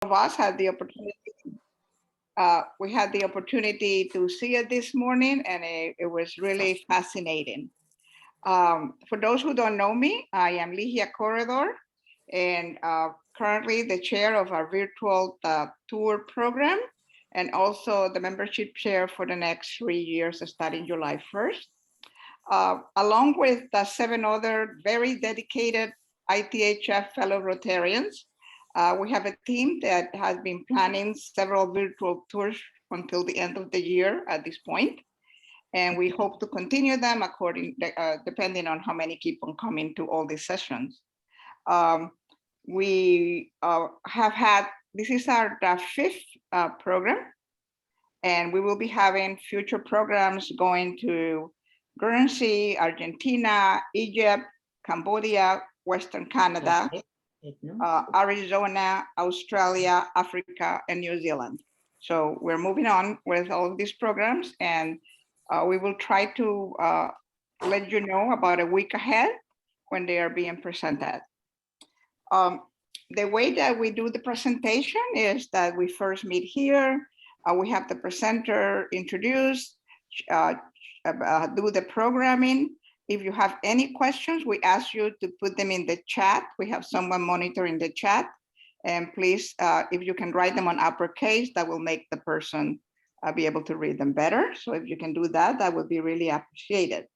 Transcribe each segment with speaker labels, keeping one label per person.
Speaker 1: of us had the opportunity. We had the opportunity to see it this morning, and it was really fascinating. For those who don't know me, I am Ligia Corredor, and currently the chair of our virtual tour program, and also the membership chair for the next 3 years starting July 1st. Along with 7 other very dedicated ITHF fellow Rotarians, we have a team that has been planning several virtual tours until the end of the year at this point. And we hope to continue them depending on how many keep on coming to all these sessions. We have had, this is our 5th program, and we will be having future programs going to Guernsey, Argentina, Egypt, Cambodia, Western Canada, Arizona, Australia, Africa, and New Zealand. So we're moving on with all of these programs, and we will try to let you know about a week ahead when they are being presented. The way that we do the presentation is that we first meet here, we have the presenter introduce, do the programming. If you have any questions, we ask you to put them in the chat. We have someone monitoring the chat. And please, if you can write them on uppercase, that will make the person be able to read them better. So if you can do that, that would be really appreciated.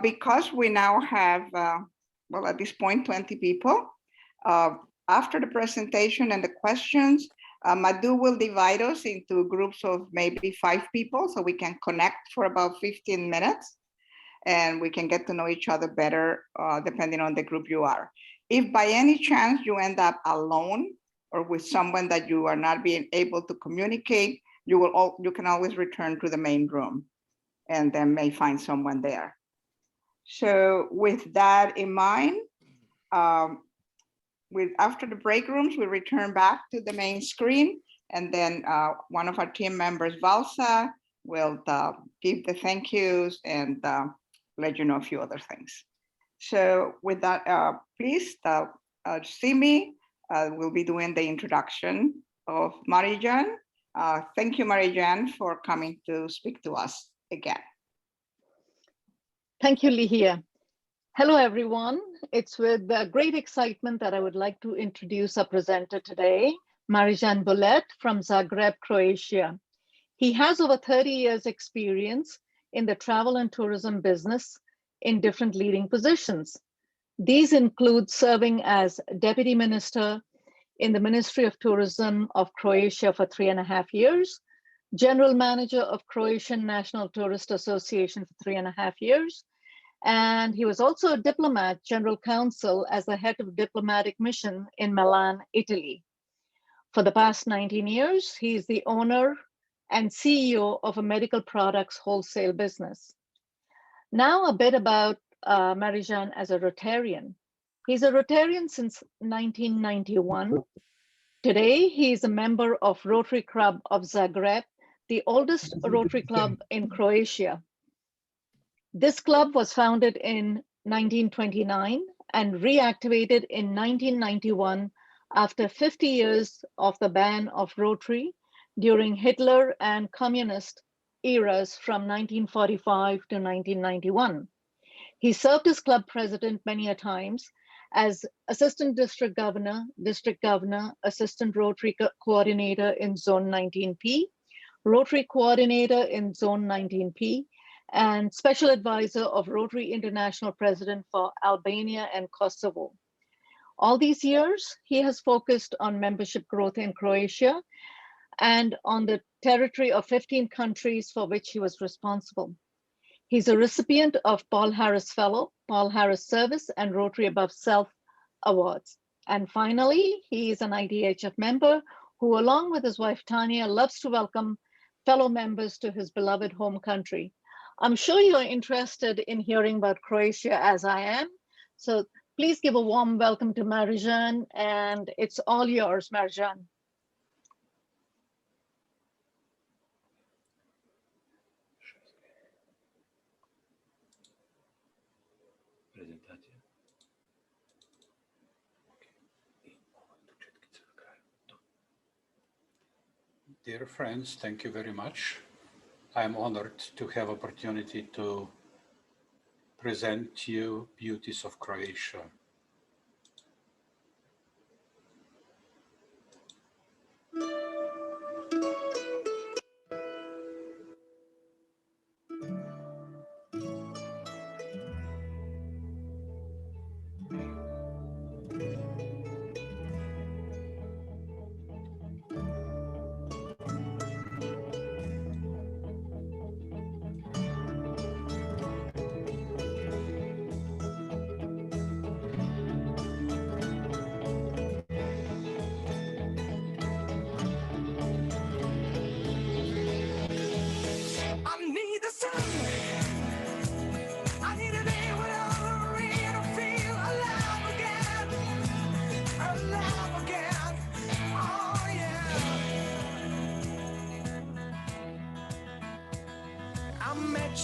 Speaker 1: Because we now have, well, at this point, 20 people. After the presentation and the questions, Madhu will divide us into groups of maybe 5 people so we can connect for about 15 minutes and we can get to know each other better depending on the group you are. If by any chance you end up alone or with someone that you are not being able to communicate, you can always return to the main room and then may find someone there. So with that in mind, after the break rooms, we return back to the main screen, and then one of our team members, Valsa, will give the thank yous and let you know a few other things. So with that, please see me. We'll be doing the introduction of Marijan. Thank you, Marijan, for coming to speak to us again.
Speaker 2: Thank you, Ligia. Hello, everyone. It's with great excitement that I would like to introduce our presenter today, Marijan Bulat from Zagreb, Croatia. He has over 30 years experience in the travel and tourism business in different leading positions. These include serving as Deputy Minister in the Ministry of Tourism of Croatia for 3.5 years, General Manager of Croatian National Tourist Association for 3.5 years, and he was also a diplomat, general counsel as the head of diplomatic mission in Milan, Italy. For the past 19 years, he is the owner and CEO of a medical products wholesale business. Now a bit about Marijan as a Rotarian. He's a Rotarian since 1991. Today, he is a member of Rotary Club of Zagreb, the oldest Rotary club in Croatia. This club was founded in 1929 and reactivated in 1991 after 50 years of the ban of Rotary during Hitler and communist eras from 1945 to 1991. He served as club president many a times as assistant district governor, assistant Rotary coordinator in Zone 19P, Rotary coordinator in Zone 19P, and special advisor of Rotary International President for Albania and Kosovo. All these years, he has focused on membership growth in Croatia and on the territory of 15 countries for which he was responsible. He's a recipient of Paul Harris Fellow, Paul Harris Service, and Rotary Above Self Awards. And finally, he is an ITHF member who, along with his wife Tanya, loves to welcome fellow members to his beloved home country. I'm sure you're interested in hearing about Croatia as I am. So please give a warm welcome to Marijan, and it's all yours, Marijan.
Speaker 3: Dear friends, thank you very much. I'm honored to have opportunity to present you beauties of Croatia.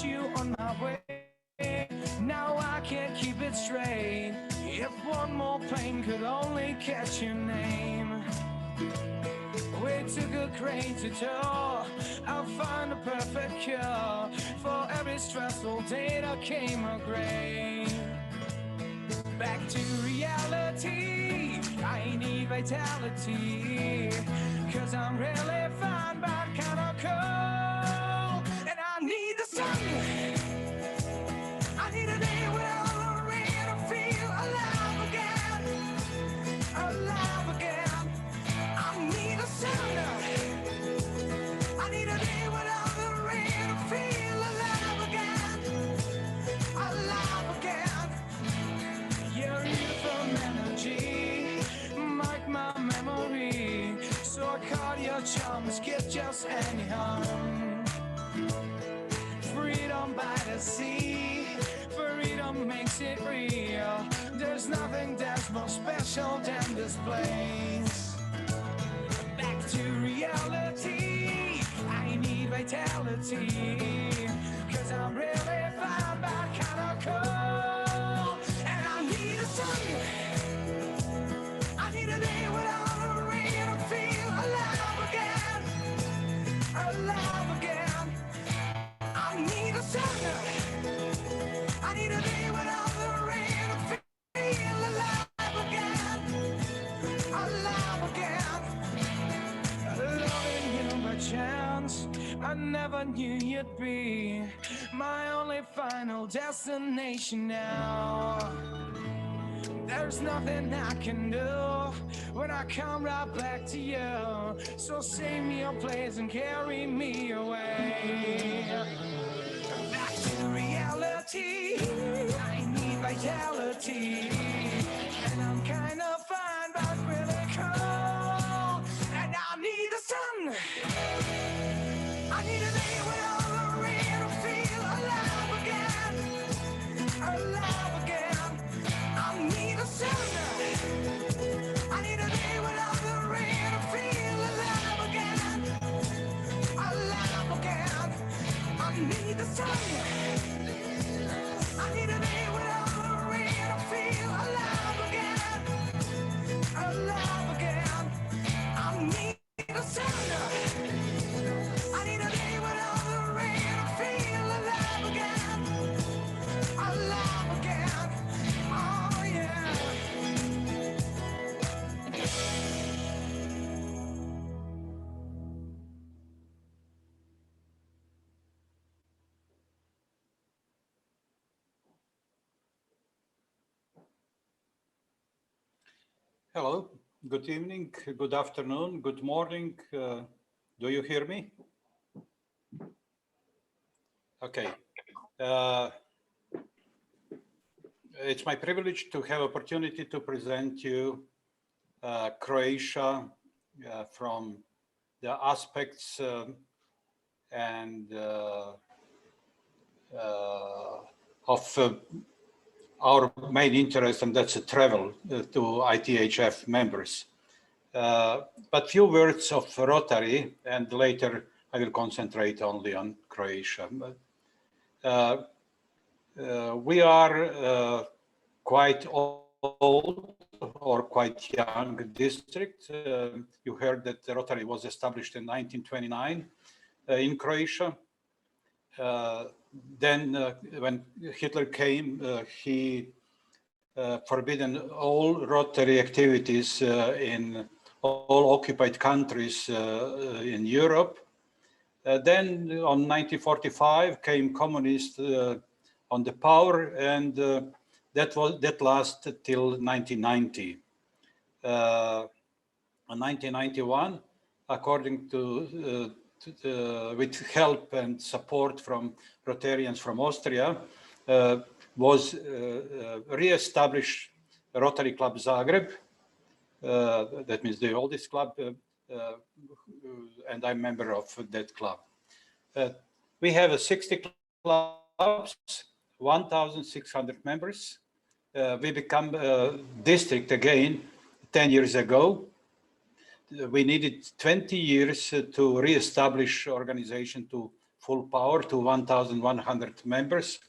Speaker 4: You on my way. Now I can't keep it straight. If one more plane could only catch your name. We took a crazy tour. I'll find a perfect cure. For every stressful day that came a gray. Back to reality. I need vitality. Cause I'm really fine but kinda cold. And I need the sun. I need a day without the rain to feel alive again. Alive again. I need a sun. I need a day without the rain to feel alive again. Alive again. Your uniform energy mark my memory. So I call your charms, get just any harm. Freedom by the sea, freedom makes it real. There's nothing that's more special than this place. Back to reality, I need vitality. Cause I'm really fine but kinda cold. And I need a sun. I need a day without the rain to feel alive again. Alive again. I need a sun. I need a day without the rain to feel alive again. Alive again. Loving you by chance. I never knew you'd be my only final destination now. There's nothing I can do when I come right back to you. So save me a place and carry me away. Back to reality, I need vitality. And I'm kind of fine but really cold. And I need the sun. I need a day without the rain to feel alive again. Alive again. I need a sun. I need a day without the rain to feel alive again. Alive again. I need the sun. I need a day without the rain to feel alive again. Alive again. I need the sun. I need a day without the rain to feel alive again. Alive again. Oh yeah.
Speaker 3: Hello, good evening, good afternoon, good morning. Do you hear me? Okay. It's my privilege to have opportunity to present you Croatia from the aspects and of our main interest, and that's travel to ITHF members. But few words of Rotary, and later I will concentrate only on Croatia. We are quite old or quite young district. You heard that the Rotary was established in 1929 in Croatia. Then when Hitler came, he forbidden all Rotary activities in all occupied countries in Europe. Then on 1945 came communists on the power, and that lasted till 1990. In 1991, according to with help and support from Rotarians from Austria, was re-established Rotary Club Zagreb. That means the oldest club, and I'm member of that club. We have 60 clubs, 1,600 members. We become a district again 10 years ago. We needed 20 years to re-establish organization to full power to 1,100 members.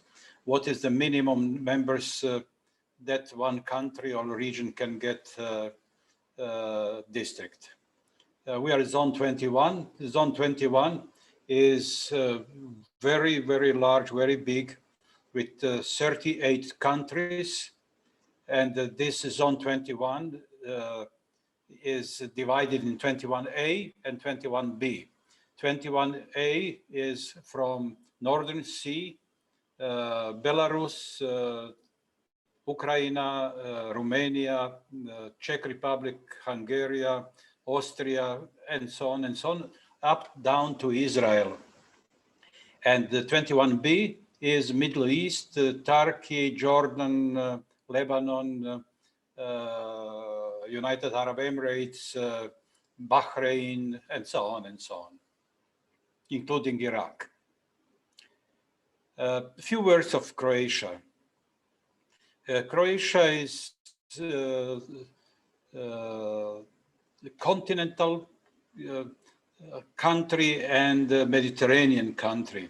Speaker 3: What is the minimum members that one country or region can get district? We are zone 21. Zone 21 is very, very large, very big, with 38 countries. And this zone 21 is divided in 21A and 21B. 21A is from Northern Sea, Belarus, Ukraine, Romania, Czech Republic, Hungary, Austria, and so on, up down to Israel. And the 21B is Middle East, Turkey, Jordan, Lebanon, United Arab Emirates, Bahrain, and so on, including Iraq. A few words of Croatia. Croatia is a continental country and Mediterranean country.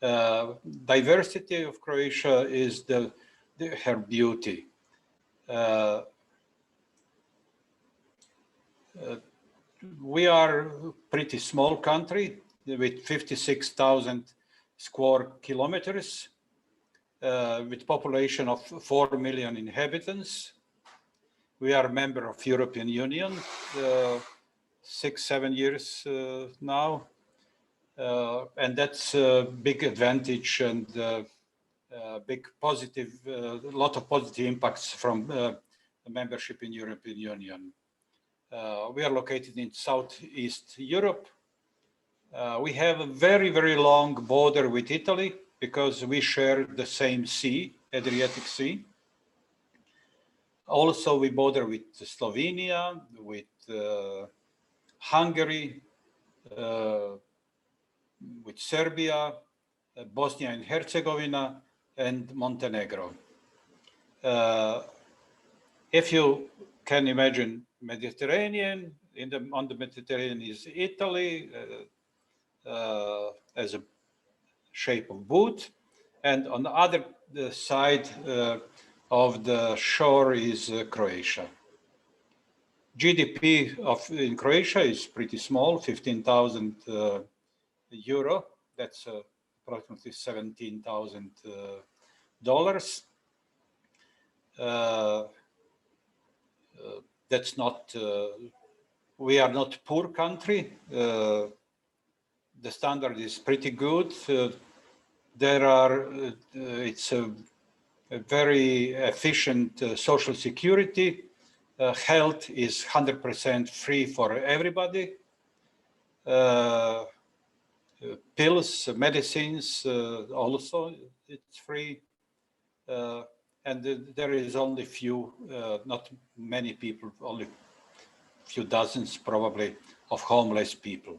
Speaker 3: Diversity of Croatia is her beauty. We are a pretty small country with 56,000 square kilometers, with population of 4 million inhabitants. We are a member of European Union, 6-7 years now, and that's a big advantage and big positive, a lot of positive impacts from the membership in European Union. We are located in Southeast Europe. We have a very, very long border with Italy because we share the same sea, Adriatic Sea. Also, we border with Slovenia, with Hungary, with Serbia, Bosnia and Herzegovina, and Montenegro. If you can imagine Mediterranean, on the Mediterranean is Italy as a shape of boot, and on the other side of the shore is Croatia. GDP in Croatia is pretty small, 15,000 euro. That's approximately $17,000. That's not, we are not poor country. The standard is pretty good. It's a very efficient social security. Health is 100% free for everybody. Pills, medicines, also it's free. And there is only few, not many people, only few dozens probably of homeless people.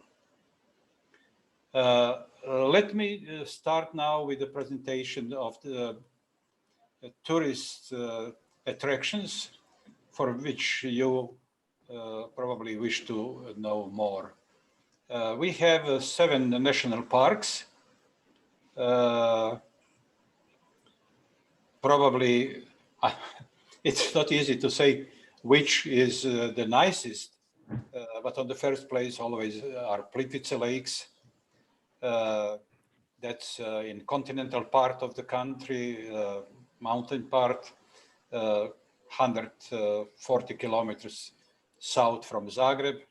Speaker 3: Let me start now with the presentation of the tourist attractions for which you probably wish to know more. We have 7 national parks. Probably it's not easy to say which is the nicest. But on the first place always are Plitvice lakes. That's in continental part of the country, mountain part, 140 kilometers south from Zagreb,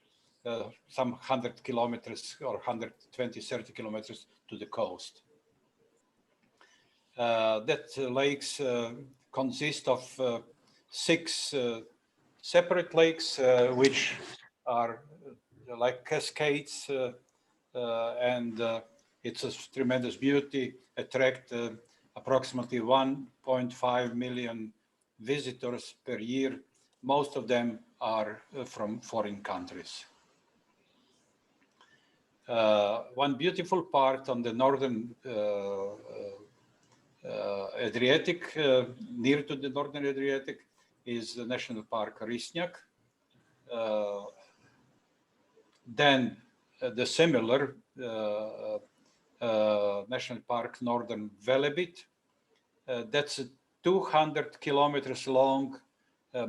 Speaker 3: some 100 kilometers or 120, 30 kilometers to the coast. That lakes consist of 6 separate lakes, which are like cascades, and it's a tremendous beauty, attract approximately 1.5 million visitors per year. Most of them are from foreign countries. One beautiful part on the northern Adriatic, near to the northern Adriatic, is the National Park Risnjak. Then the similar National Park Northern Velebit. That's a 200 kilometers long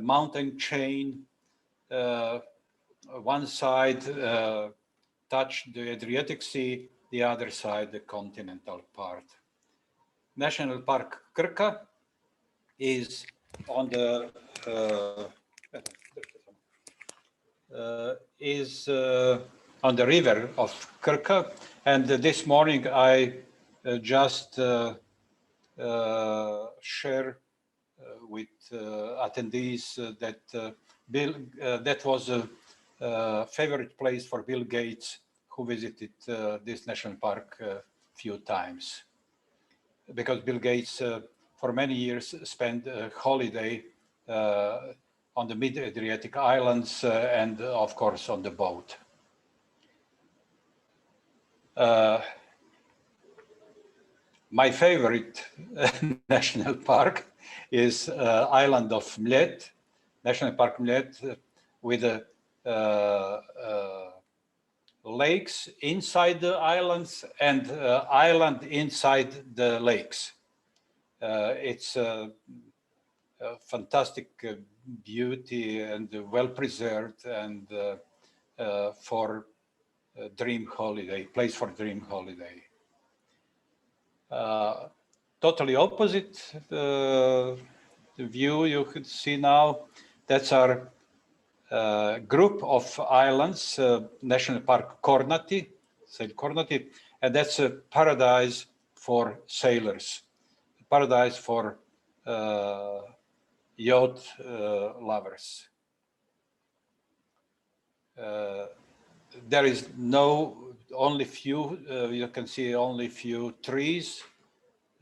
Speaker 3: mountain chain. One side touch the Adriatic Sea, the other side the continental part. National Park Krka is on the on the river of Krka, and this morning I just share with attendees that that was a favorite place for Bill Gates, who visited this national park a few times, because Bill Gates for many years spent a holiday on the mid-Adriatic islands and of course on the boat. My favorite national park is island of Mljet, National Park Mljet, with lakes inside the islands and island inside the lakes. It's a fantastic beauty and well preserved, and for a dream holiday, place for dream holiday. Totally opposite the view you could see now. That's our group of islands, National Park Kornati, and that's a paradise for sailors, paradise for yacht lovers. There is only few, you can see only few trees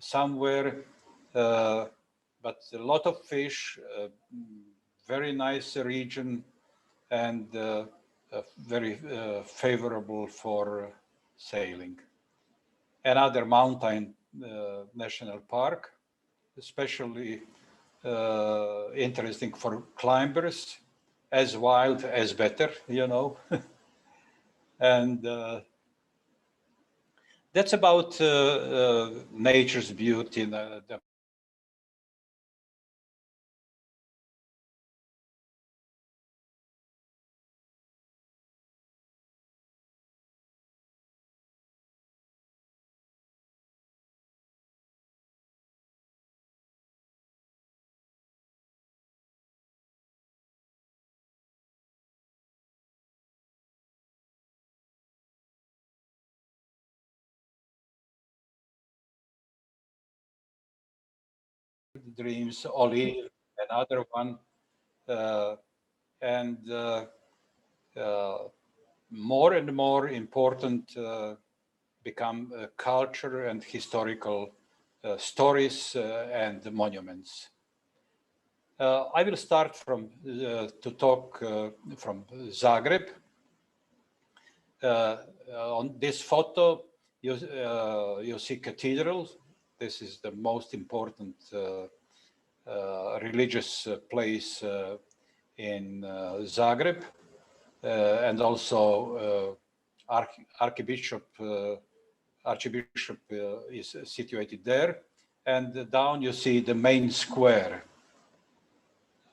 Speaker 3: somewhere, but a lot of fish, very nice region, and very favorable for sailing. Another mountain national park, especially interesting for climbers, as wild as better, you know. And that's about nature's beauty. The dreams, Olive, another one, and more and more important become culture and historical stories and monuments. I will start from to talk from Zagreb. On this photo, you see cathedral. This is the most important religious place in Zagreb, and also Archbishop is situated there. And down you see the main square.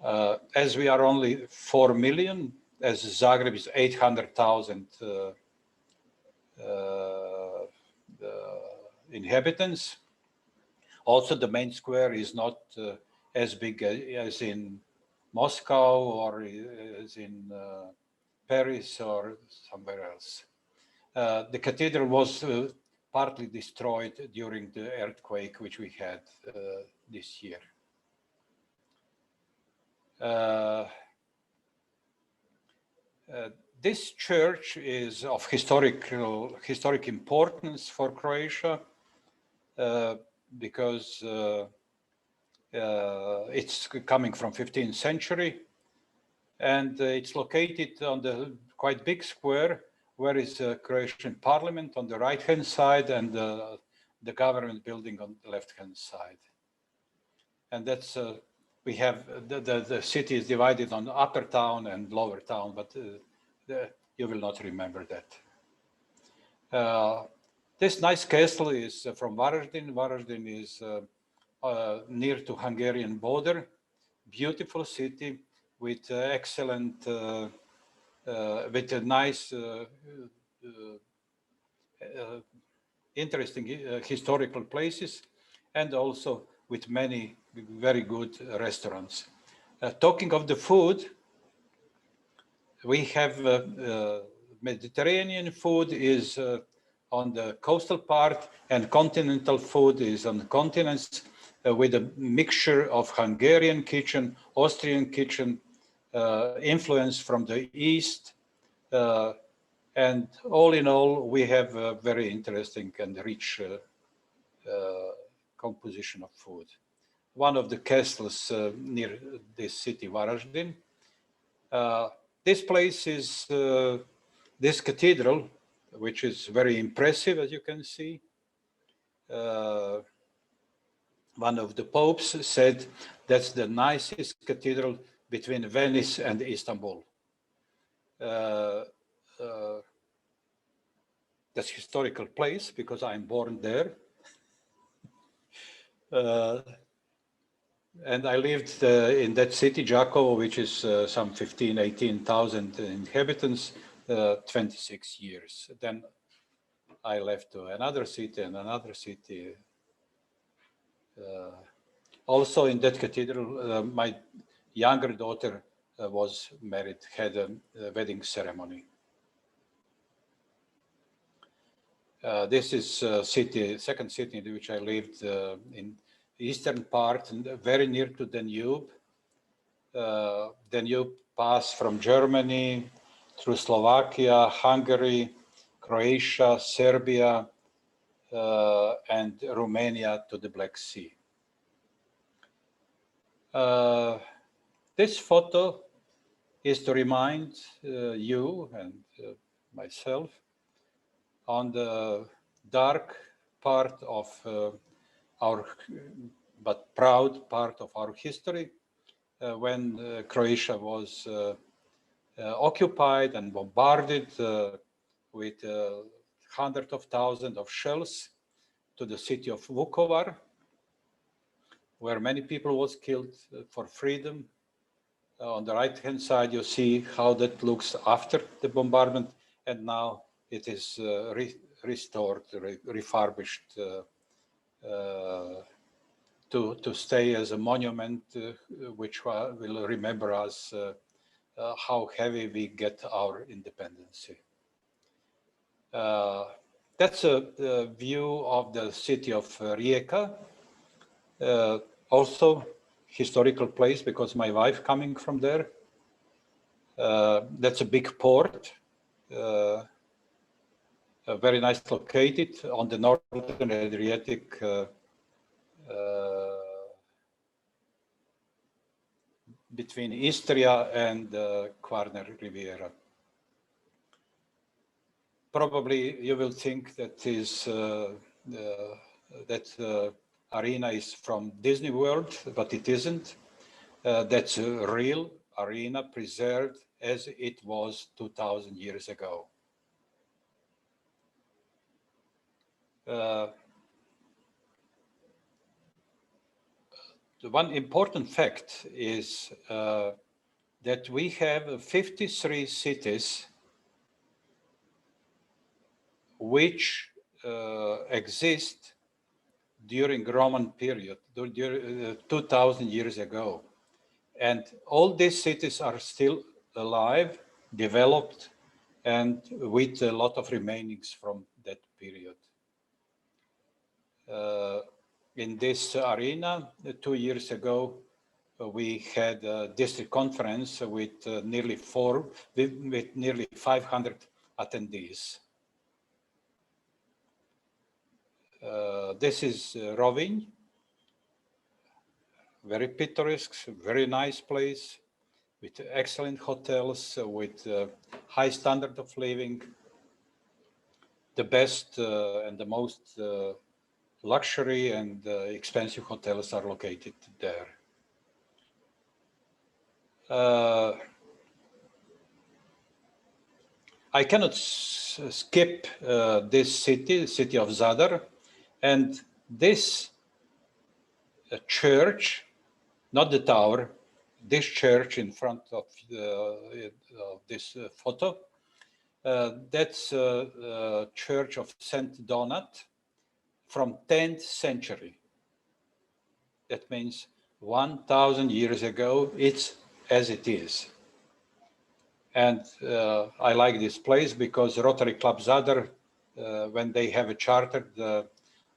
Speaker 3: As we are only 4 million, as Zagreb is 800,000 inhabitants. Also, the main square is not as big as in Moscow or as in Paris or somewhere else. The cathedral was partly destroyed during the earthquake which we had this year. This church is of historic importance for Croatia because it's coming from 15th century, and it's located on the quite big square where is the Croatian parliament on the right-hand side and the government building on the left-hand side. And that's, we have, the city is divided on upper town and lower town, but you will not remember that. This nice castle is from Varaždin. Varaždin is near to Hungarian border. Beautiful city with excellent, with a nice, interesting historical places, and also with many very good restaurants. Talking of the food, we have Mediterranean food is on the coastal part, and continental food is on the continents with a mixture of Hungarian kitchen, Austrian kitchen, influence from the east. And all in all, we have a very interesting and rich composition of food. One of the castles near this city, Varaždin. This place is this cathedral, which is very impressive, as you can see. One of the popes said that's the nicest cathedral between Venice and Istanbul. That's a historical place because I'm born there. And I lived in that city, Đakovo, which is some 18,000 inhabitants, 26 years. Then I left to another city and another city. Also in that cathedral, my younger daughter was married, had a wedding ceremony. This is second city in which I lived in the eastern part, very near to Danube. Danube passed from Germany through Slovakia, Hungary, Croatia, Serbia, and Romania to the Black Sea. This photo is to remind you and myself on the dark part of our, but proud part of our history, when Croatia was occupied and bombarded with hundreds of thousands of shells to the city of Vukovar, where many people was killed for freedom. On the right-hand side, you see how that looks after the bombardment, and now it is restored, refurbished to stay as a monument, which will remember us how heavy we get our independence. That's a view of the city of Rijeka. Also historical place because my wife coming from there. That's a big port, very nice located on the northern Adriatic between Istria and Kvarner Riviera. Probably you will think that is that arena is from Disney World, but it isn't. That's a real arena preserved as it was 2,000 years ago. one important fact is that we have 53 cities which exist during Roman period, during 2000 years ago. And all these cities are still alive, developed, and with a lot of remainings from that period. In this arena, 2 years ago, we had a district conference with nearly 500 attendees. This is Rovinj, very picturesque, very nice place with excellent hotels, with high standard of living. The best and the most luxury and expensive hotels are located there. I cannot skip this city of Zadar, and this church, not the tower, this church in front of this photo, that's a church of Saint Donat from 10th century. That means 1,000 years ago, it's as it is. And I like this place because Rotary Club Zadar, when they have a charter,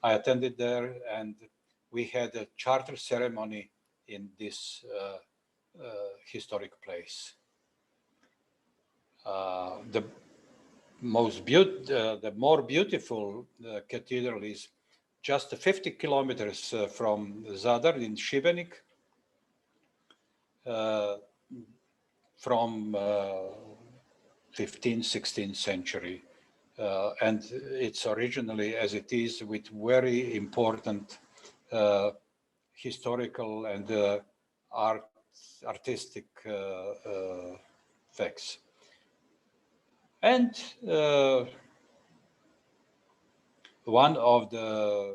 Speaker 3: I attended there and we had a charter ceremony in this historic place. The more beautiful cathedral is just 50 kilometers from Zadar in Šibenik, from 15th, 16th century. And it's originally as it is with very important historical and artistic facts. And one of the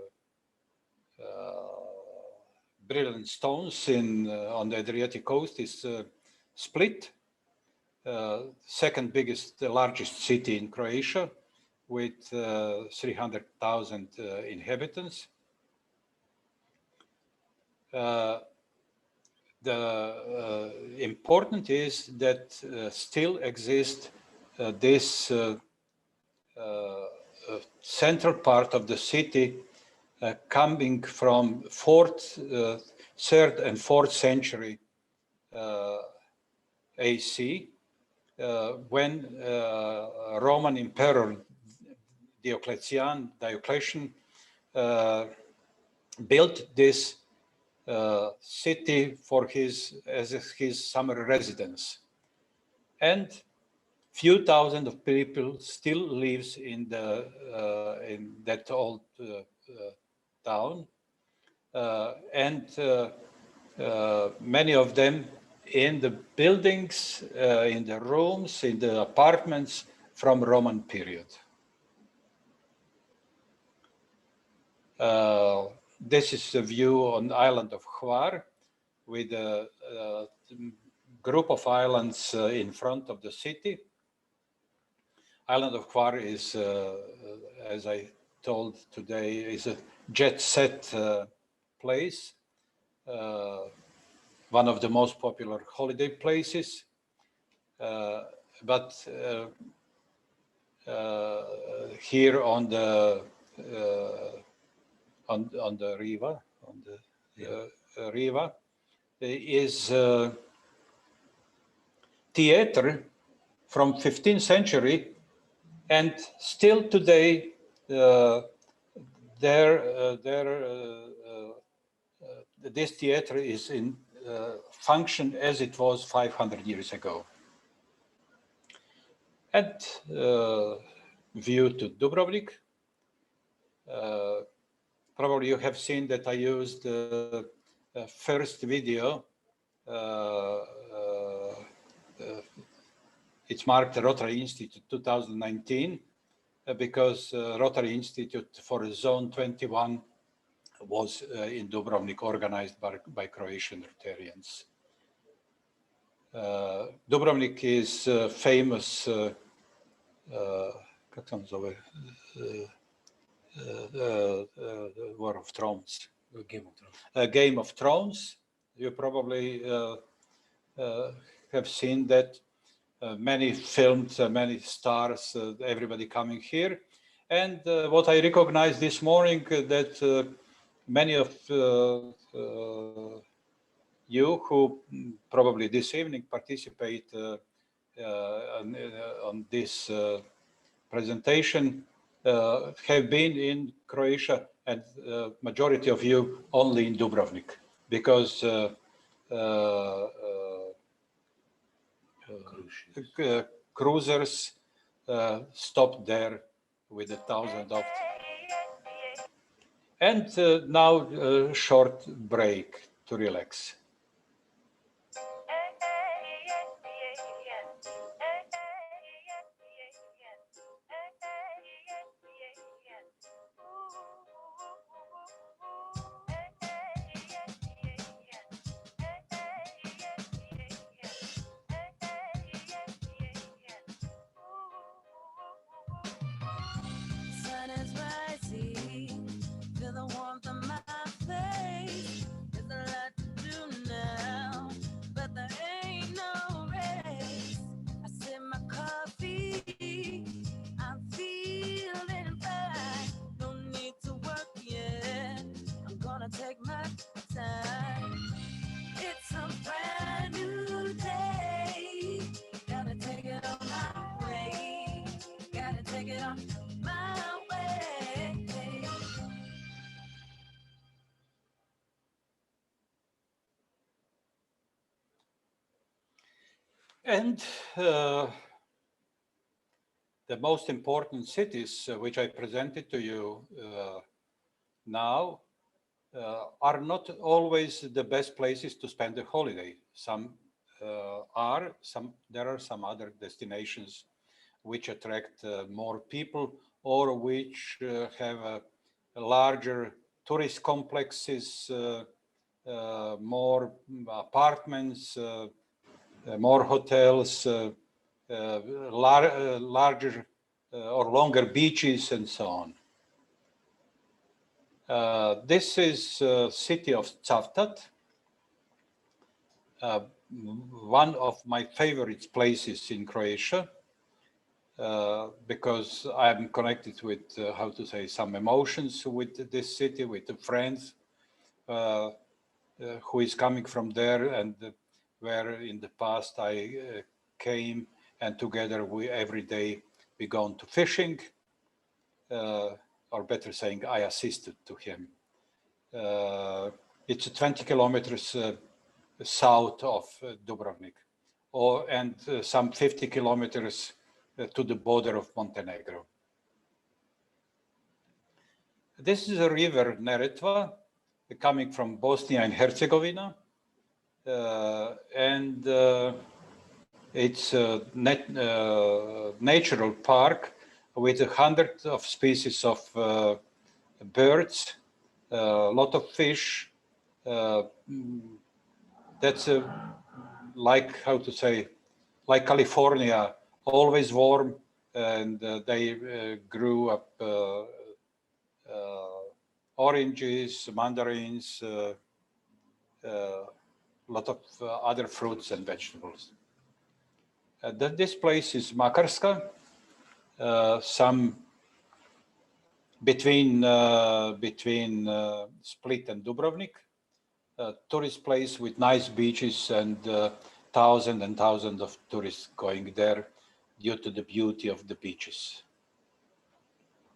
Speaker 3: brilliant stones on the Adriatic coast is Split, second biggest, largest city in Croatia with 300,000 inhabitants. The important is that still exists this central part of the city coming from 3rd and 4th century AC, when Roman Emperor Diocletian built this city for his summer residence, and few thousand of people still lives in that old town, and many of them in the buildings, in the rooms, in the apartments from Roman period. This is a view on the island of Hvar with a group of islands in front of the city. Island of Hvar is, as I told today, is a jet set place, one of the most popular holiday places. But here on the Riva, Riva, is theater from 15th century, and still today this theater is in function as it was 500 years ago. And view to Dubrovnik. Probably you have seen that I used the first video. It's marked the Rotary Institute 2019 because Rotary Institute for Zone 21 was in Dubrovnik, organized by Croatian Rotarians. Dubrovnik is famous, kako se on zove, War of Thrones. Game of Thrones. You probably have seen that. Many films, many stars, everybody coming here. And what I recognized this morning that many of you who probably this evening participate on this presentation have been in Croatia, and majority of you only in Dubrovnik, because cruisers stopped there with 1,000 of. And now a short break to relax.
Speaker 4: Sun is rising, feel the warmth on my face. There's a lot to do now, but there ain't no race. I sip my coffee, I'm feeling fine. No need to work yet, I'm gonna take my time. It's a brand new day, gotta take it on my way, gotta take it on my way.
Speaker 3: And the most important cities which I presented to you now are not always the best places to spend a holiday. Some there are some other destinations which attract more people, or which have a larger tourist complexes, more apartments, more hotels, larger or longer beaches, and so on. This is city of Cavtat, one of my favorite places in Croatia, because I'm connected with, how to say, some emotions with this city, with the friends who is coming from there, and where in the past I came, and together every day we go to fishing, or better saying, I assisted to him. It's 20 kilometers south of Dubrovnik, and some 50 kilometers to the border of Montenegro. This is a river, Neretva, coming from Bosnia and Herzegovina, and it's a natural park with 100 of species of birds, a lot of fish. That's like, how to say, like California, always warm, and they grew up oranges, mandarins, a lot of other fruits and vegetables. This place is Makarska, some between Split and Dubrovnik, a tourist place with nice beaches, and thousands and thousands of tourists going there due to the beauty of the beaches.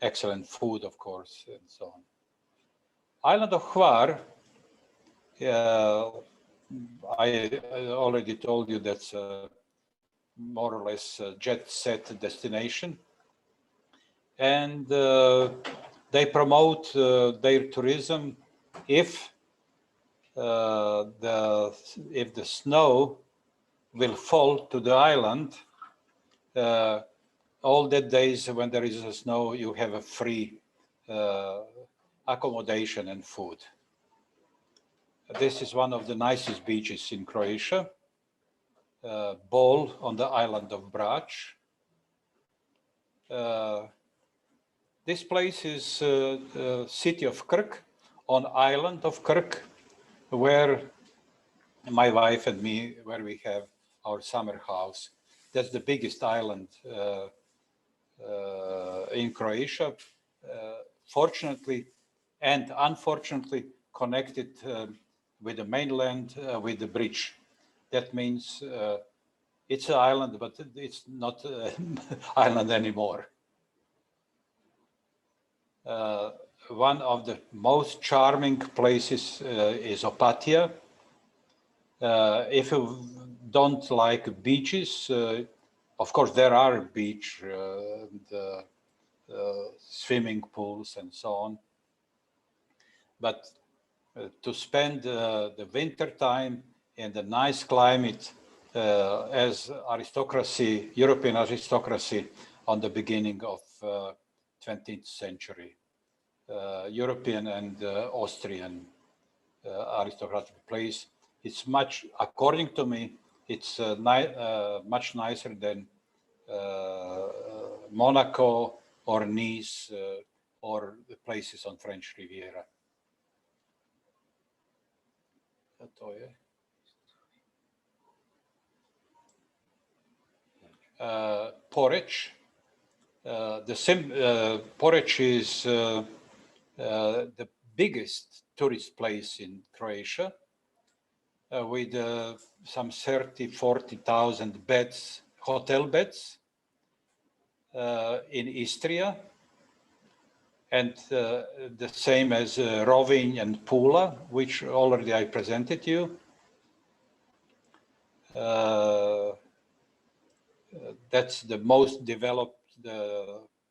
Speaker 3: Excellent food, of course, and so on. Island of Hvar, I already told you that's more or less a jet-set destination, and they promote their tourism if the snow will fall to the island. All the days when there is snow, you have a free accommodation and food. This is one of the nicest beaches in Croatia, Bol on the island of Brač. This place is city of Krk, on island of Krk, where my wife and me, where we have our summer house. That's the biggest island in Croatia, fortunately and unfortunately connected with the mainland with the bridge. That means it's an island, but it's not an island anymore. One of the most charming places is Opatija. If you don't like beaches, of course there are beach, swimming pools and so on. But to spend the winter time in the nice climate as aristocracy, European aristocracy on the beginning of 20th century, European and Austrian aristocratic place. It's much, according to me, it's much nicer than Monaco or Nice or the places on French Riviera. Porridge. Porridge is the biggest tourist place in Croatia with some 40,000 beds, hotel beds in Istria, and the same as Rovinj and Pula, which already I presented you. That's the most developed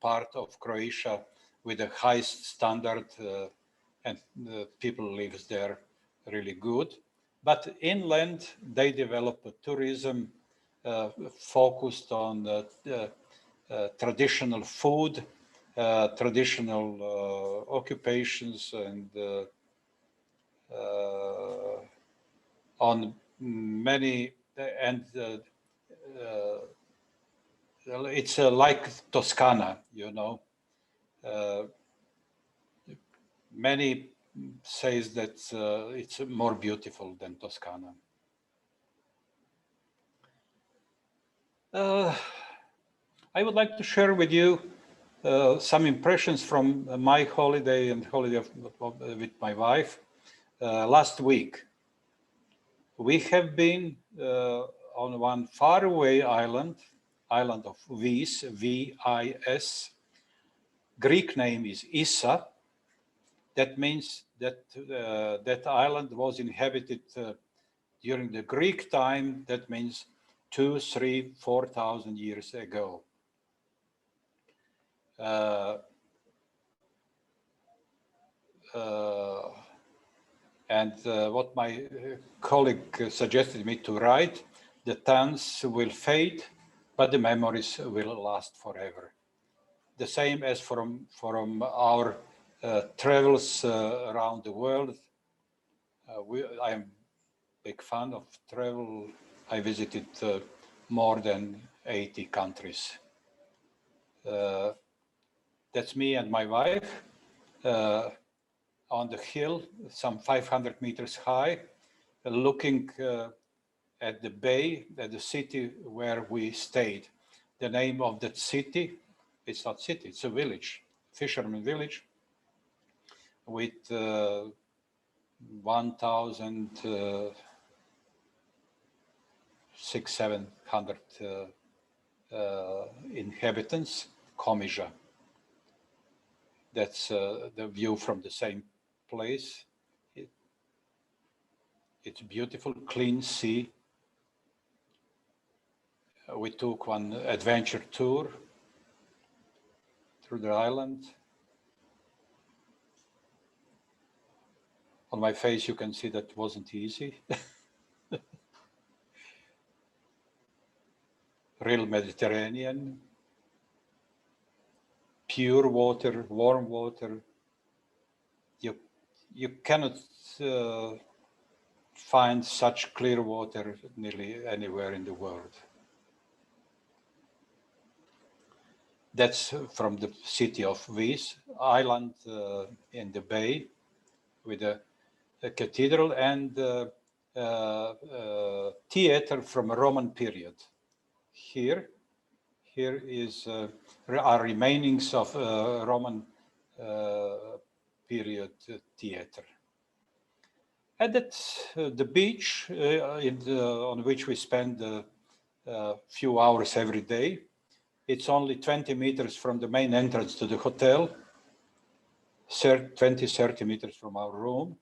Speaker 3: part of Croatia with the highest standard, and people live there really good. But inland, they develop a tourism focused on traditional food, traditional occupations, and on many, and it's like Toscana, you know. Many says that it's more beautiful than Toscana. I would like to share with you some impressions from my holiday and holiday with my wife. Last week, we have been on one faraway island of Vis, V-I-S. Greek name is Issa. That means that that island was inhabited during the Greek time. That means 2,000, 3,000, 4,000 years ago. And what my colleague suggested me to write, the towns will fade, but the memories will last forever. The same as from our travels around the world. I'm a big fan of travel. I visited more than 80 countries. That's me and my wife on the hill, some 500 meters high, looking at the bay, at the city where we stayed. The name of that city, it's not city, it's a village, fisherman village, with 1,600-700 inhabitants, Komija. That's the view from the same place. It's beautiful, clean sea. We took one adventure tour through the island. On my face, you can see that wasn't easy. Real Mediterranean, pure water, warm water, you cannot find such clear water nearly anywhere in the world. That's from the city of Vis, island in the bay, with a cathedral and theater from a Roman period. Here is are remainings of Roman period theater. And that's the beach on which we spend a few hours every day. It's only 20 meters from the main entrance to the hotel, 20, 30 meters from our room.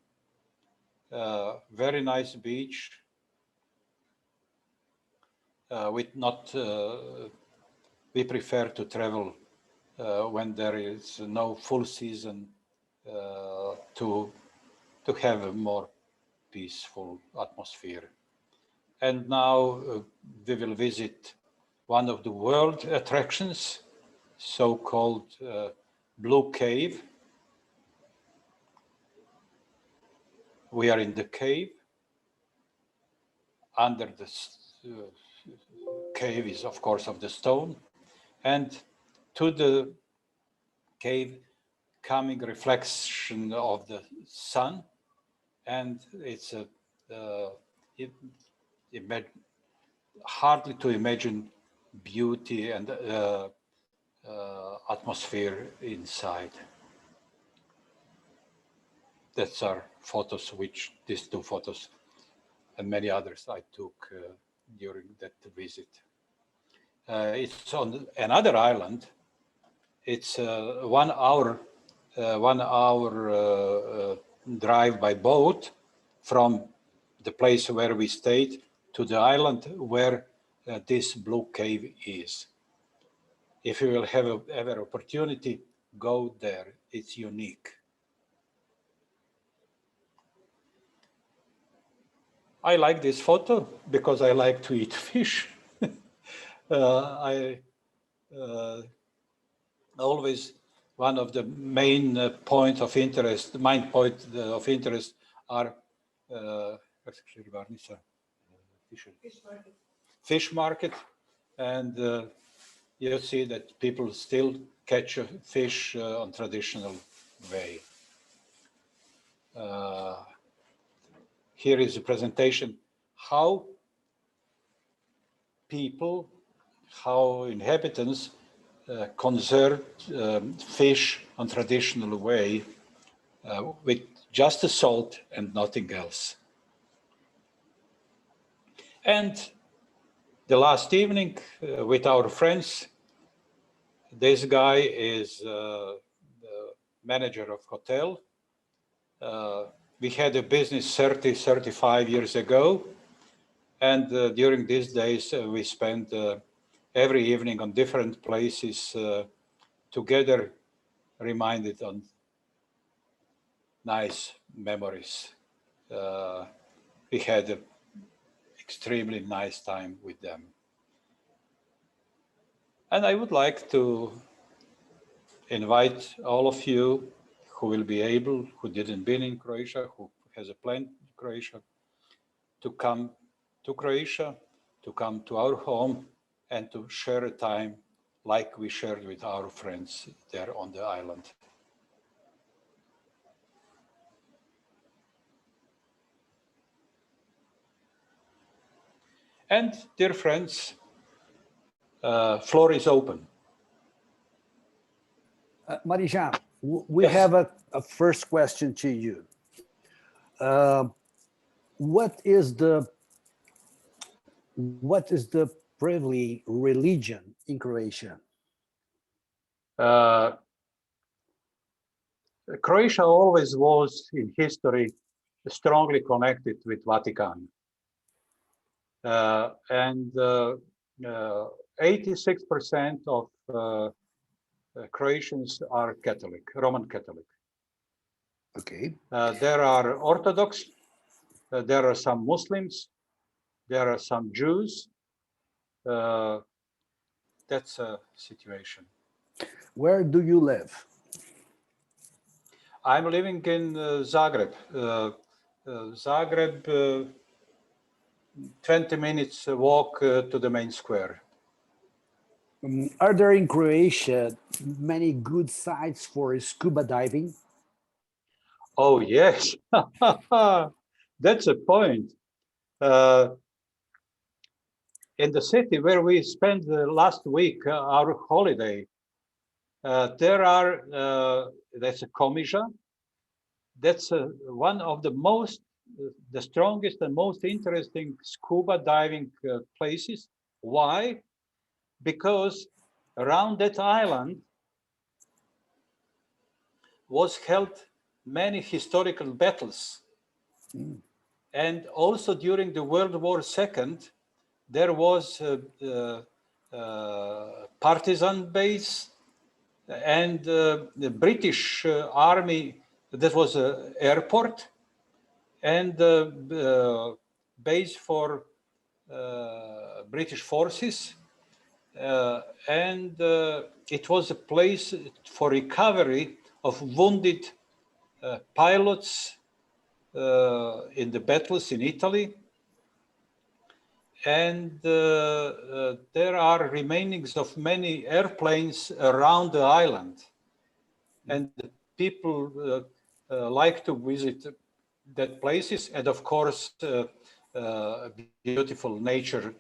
Speaker 3: Very nice beach with not, we prefer to travel when there is no full season to have a more peaceful atmosphere. And now we will visit one of the world attractions, so-called Blue Cave. We are in the cave. Under the cave is, of course, of the stone. And to the cave coming reflection of the sun. And it's hardly to imagine beauty and atmosphere inside. That's our photos, these two photos and many others I took during that visit. It's on another island. It's 1 hour, drive by boat from the place where we stayed to the island where this Blue Cave is. If you will have ever opportunity, go there. It's unique. I like this photo because I like to eat fish. Always one of the main point of interest are fish market, and you see that people still catch a fish on traditional way. Here is a presentation how inhabitants conserve fish on traditional way with just the salt and nothing else. And the last evening with our friends, this guy is the manager of hotel. We had a business 35 years ago. And during these days, we spent every evening on different places together, reminded on nice memories. We had an extremely nice time with them. And I would like to invite all of you who will be able, who didn't been in Croatia, who has a plan in Croatia, to come to Croatia, to come to our home and to share a time like we shared with our friends there on the island. And dear friends, floor is open.
Speaker 5: Marijan, we
Speaker 3: Yes.
Speaker 5: have a first question to you. What is the prevailing religion in Croatia?
Speaker 3: Croatia always was in history strongly connected with Vatican. And 86% of Croatians are Catholic, Roman Catholic.
Speaker 5: Okay.
Speaker 3: There are Orthodox, there are some Muslims, there are some Jews. That's a situation.
Speaker 5: Where do you live?
Speaker 3: I'm living in Zagreb. Zagreb, 20 minutes walk to the main square.
Speaker 5: Are there in Croatia many good sites for scuba diving?
Speaker 3: Oh, yes. That's a point. In the city where we spent the last week, our holiday, there are, that's a Komiža. That's one of the most, the strongest and most interesting scuba diving places. Why? Because around that island was held many historical battles. And also during the World War II, there was a partisan base and the British army, that was an airport and base for British forces. And it was a place for recovery of wounded pilots in the battles in Italy. And there are remainings of many airplanes around the island. And people like to visit that places. And of course, beautiful nature,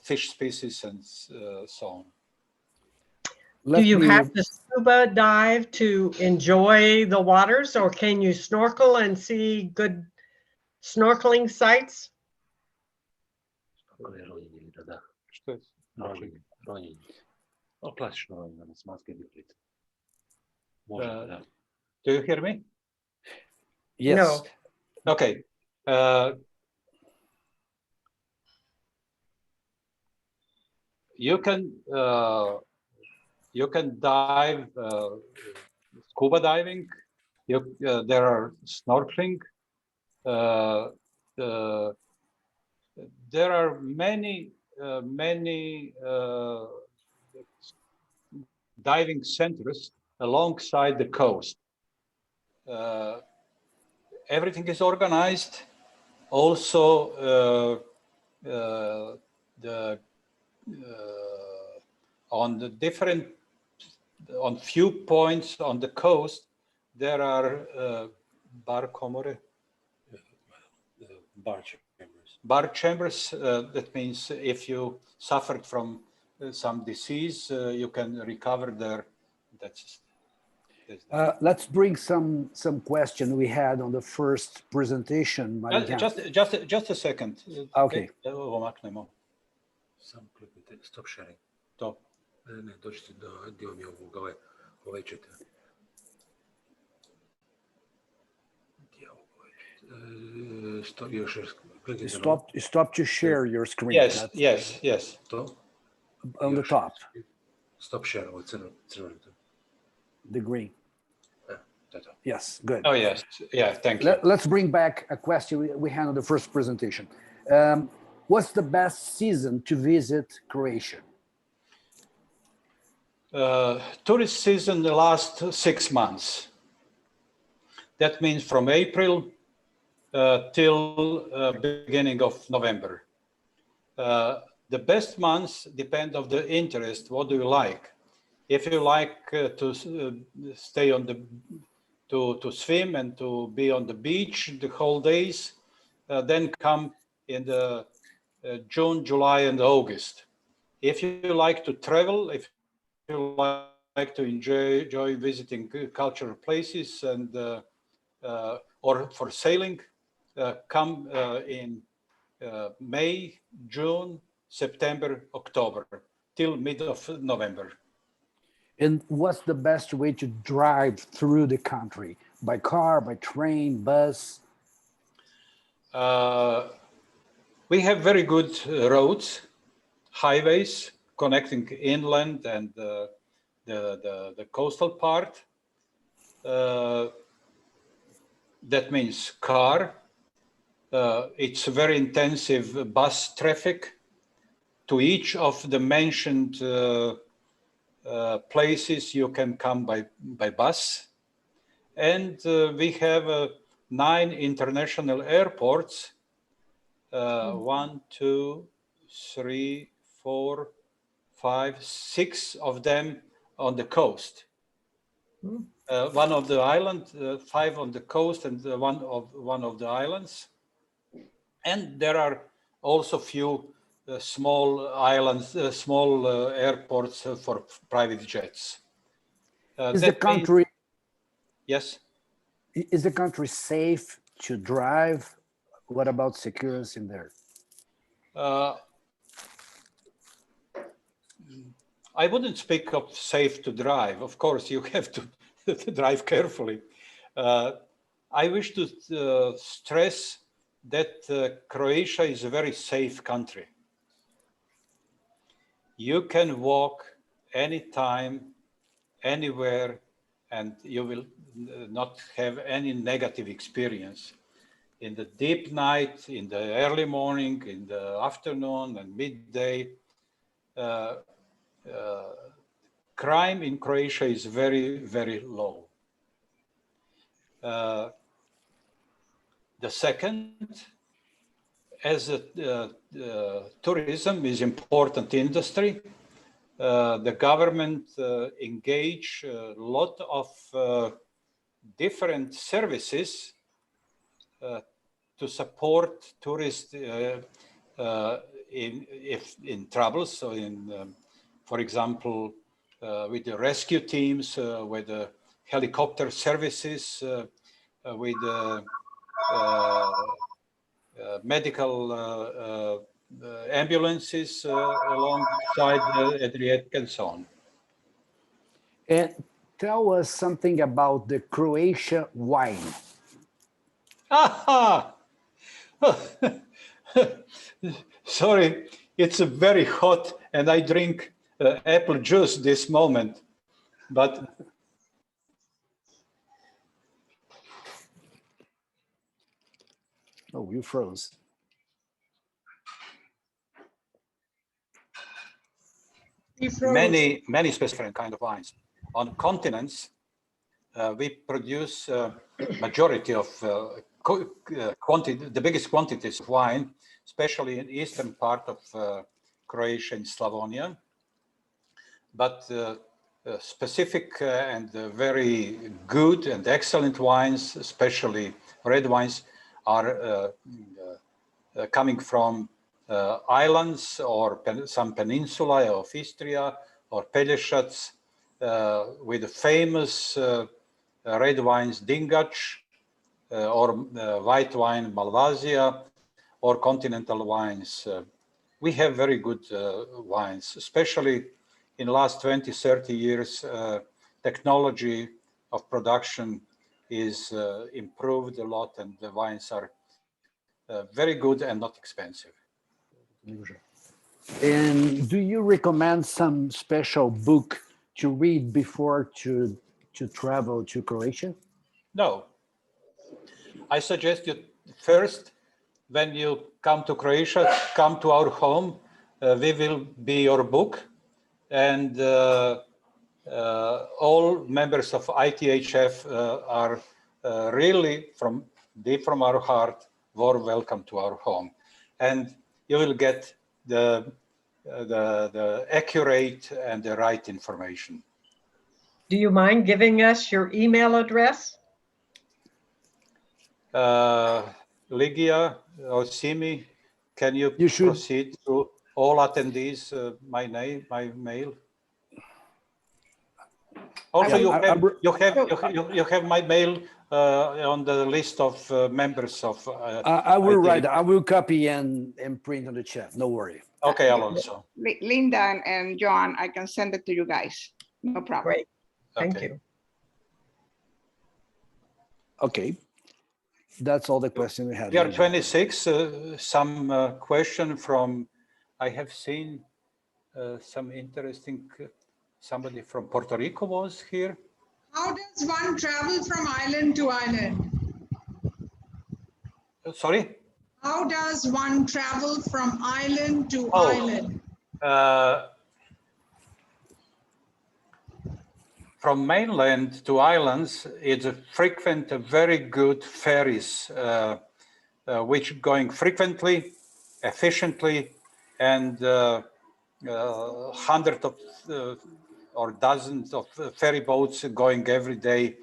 Speaker 3: fish species and so on.
Speaker 6: Do you have to scuba dive to enjoy the waters, or can you snorkel and see good snorkeling sites?
Speaker 3: Što je?
Speaker 7: Ronjenje. Klasično ronjenje, smatske biplice. Može, da.
Speaker 3: Do you hear me?
Speaker 5: Yes.
Speaker 6: No.
Speaker 3: Okay. You can dive, scuba diving. There are snorkeling. There are many diving centers alongside the coast. Everything is organized. Also, on few points on the coast, there are bar chambers. That means if you suffered from some disease, you can recover there. That's
Speaker 5: let's bring some question we had on the first presentation.
Speaker 3: Just a second.
Speaker 5: Okay.
Speaker 7: Samo kliknite stop sharing.
Speaker 3: To.
Speaker 7: Ne, dođite do dio mi ovoga, ovaj ćete.
Speaker 5: Stop to share your screen.
Speaker 3: Yes.
Speaker 7: To?
Speaker 5: On the top.
Speaker 7: Stop share, ovo crveno.
Speaker 5: The green. Yes, good.
Speaker 3: Oh, yes. Yeah, thank you.
Speaker 5: Let's bring back a question we had on the first presentation. What's the best season to visit Croatia?
Speaker 3: Tourist season the last 6 months. That means from April till beginning of November. The best months depend on the interest. What do you like? If you like to stay on to swim and to be on the beach the whole days, then come in the June, July, and August. If you like to travel, if you like to enjoy visiting cultural places and or for sailing, come in May, June, September, October, till mid of November.
Speaker 5: And what's the best way to drive through the country? By car, by train, bus?
Speaker 3: We have very good roads, highways connecting inland and the coastal part. That means car. It's very intensive bus traffic. To each of the mentioned places you can come by bus. And we have 9 international airports. 1, 2, 3, 4, 5, 6 of them on the coast. One of the islands, 5 on the coast, and one of the islands. And there are also few small islands, small airports for private jets.
Speaker 5: Is the country
Speaker 3: yes?
Speaker 5: Is the country safe to drive? What about security in there?
Speaker 3: I wouldn't speak of safe to drive. Of course, you have to drive carefully. I wish to stress that Croatia is a very safe country. You can walk anytime, anywhere, and you will not have any negative experience. In the deep night, in the early morning, in the afternoon and midday, crime in Croatia is very, very low. The second, as tourism is important industry, the government engage a lot of different services to support tourists in trouble. So for example, with the rescue teams, with the helicopter services, with medical ambulances alongside the Adriatic and so on.
Speaker 5: And tell us something about the Croatia wine.
Speaker 3: Aha! Sorry, it's very hot and I drink apple juice this moment, but
Speaker 5: oh, you froze.
Speaker 3: many specific kind of wines. On continents, we produce majority of the biggest quantities of wine, especially in eastern part of Croatia and Slavonia. But specific and very good and excellent wines, especially red wines, are coming from islands or some peninsula of Istria or Pelješac, with the famous red wines Dingač, or white wine Malvasia, or continental wines. We have very good wines, especially in the last 20, 30 years. Technology of production is improved a lot, and the wines are very good and not expensive.
Speaker 5: And do you recommend some special book to read before to travel to Croatia?
Speaker 3: No. I suggest you first, when you come to Croatia, come to our home. We will be your book, and all members of ITHF are really deep from our heart, warm welcome to our home. And you will get the accurate and the right information.
Speaker 6: Do you mind giving us your email address?
Speaker 3: Ligia or Simi, can you proceed to all attendees my mail? Also, you have my mail on the list of members of.
Speaker 5: I will write. I will copy and print on the chat. No worry.
Speaker 3: Okay, Alonso.
Speaker 1: Linda and John, I can send it to you guys. No problem.
Speaker 6: Great. Thank you.
Speaker 5: Okay. That's all the questions we had.
Speaker 3: We are 26. Some question from, I have seen some interesting, somebody from Puerto Rico was here.
Speaker 8: How does one travel from island to island?
Speaker 3: Sorry?
Speaker 8: How does one travel from island to island?
Speaker 3: from mainland to islands, it's a frequent, very good ferries, which going frequently, efficiently, and hundreds of or dozens of ferry boats going every day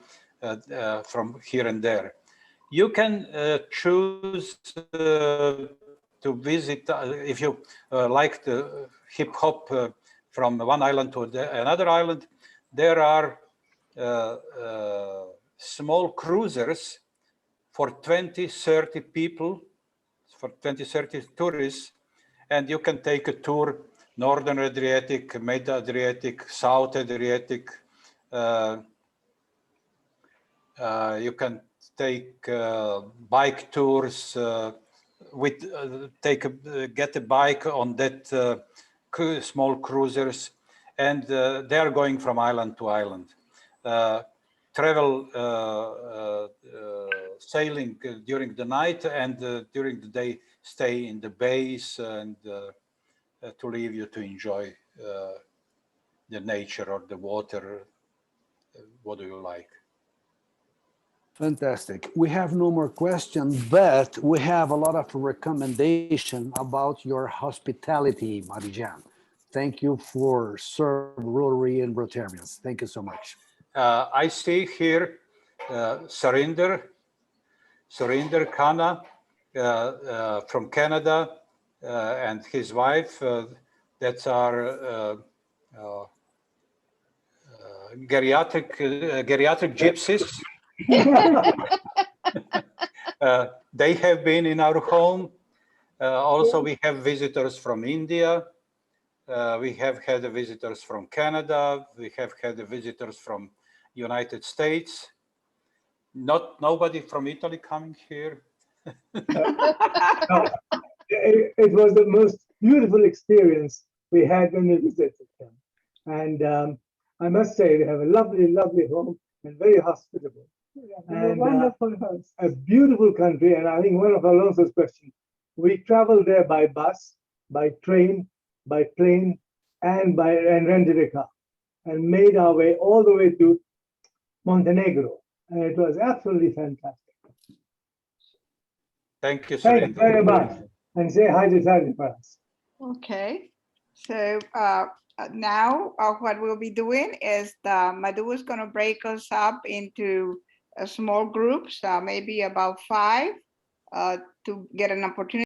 Speaker 3: from here and there. You can choose to visit, if you like the hip hop from one island to another island, there are small cruisers for 20, 30 people, for 20, 30 tourists, and you can take a tour, Northern Adriatic, Mid-Adriatic, South Adriatic. You can take bike tours with get a bike on that small cruisers, and they are going from island to island. Travel sailing during the night, and during the day stay in the bays, and to leave you to enjoy the nature or the water. What do you like?
Speaker 5: Fantastic. We have no more questions, but we have a lot of recommendation about your hospitality, Marijan. Thank you for serving Rotary and Rotarians. Thank you so much.
Speaker 3: I see here Surinder Khanna from Canada and his wife. That's our geriatric gypsies. They have been in our home. Also, we have visitors from India. We have had visitors from Canada. We have had visitors from United States. Nobody from Italy coming here.
Speaker 9: It was the most beautiful experience we had when we visited them. And I must say, they have a lovely, lovely home and very hospitable. And wonderful host. A beautiful country. And I think one of Alonso's questions, we traveled there by bus, by train, by plane, and rented a car, and made our way all the way to Montenegro. And it was absolutely fantastic.
Speaker 3: Thank you,
Speaker 9: Thank you very much. And say hi to Sally for us.
Speaker 1: Okay. So now what we'll be doing is Madhu is going to break us up into small groups, maybe about 5, to get an opportunity